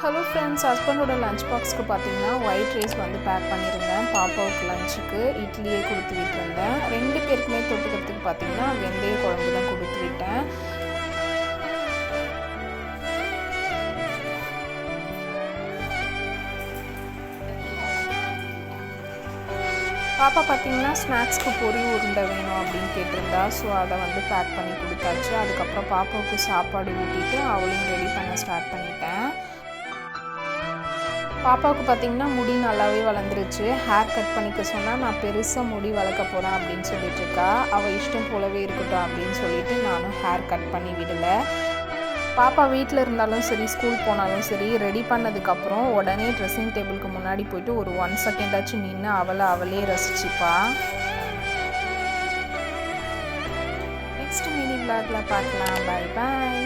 Hello friends, ஹஸ்பண்டோட lunch பாக்ஸ்க்கு பார்த்தீங்கன்னா white rice வந்து பேக் பண்ணியிருந்தேன். பாப்பாவுக்கு லஞ்சுக்கு இட்லியே கொடுத்து விட்டுருந்தேன். 2 பேருக்குமே தொட்டுக்கிறதுக்கு பார்த்தீங்கன்னா வெந்தய குழம்பு தான் கொடுத்து விட்டேன். பாப்பா பார்த்தீங்கன்னா ஸ்நாக்ஸ்க்கு பொரி உருண்டை வேணும் அப்படின்னு கேட்டிருந்தா. ஸோ அதை வந்து பேக் பண்ணி கொடுத்தாச்சு. அதுக்கப்புறம் பாப்பாவுக்கு சாப்பாடு ஊட்டிட்டு அவளையும் ரெடி பண்ண ஸ்டார்ட் பண்ணிட்டேன். பாப்பாவுக்கு பார்த்திங்கன்னா முடி நல்லாவே வளர்ந்துருச்சு. ஹேர் கட் பண்ணிக்க சொன்னால் நான் பெருசாக முடி வளர்க்க போகிறேன் அப்படின்னு சொல்லிட்டு இருக்கா. அவள் இஷ்டம் போலவே இருக்கட்டும் அப்படின்னு சொல்லிட்டு நானும் ஹேர் கட் பண்ணி விடலை. பாப்பா வீட்டில் இருந்தாலும் சரி, ஸ்கூல் போனாலும் சரி, ரெடி பண்ணதுக்கப்புறம் உடனே ட்ரெஸ்ஸிங் டேபிளுக்கு முன்னாடி போயிட்டு ஒரு 1 செகண்டாச்சும் நின்று அவளே ரசிச்சுப்பா. நெக்ஸ்ட் மினி விளாகில் பார்க்கலாம். பாய் பாய்.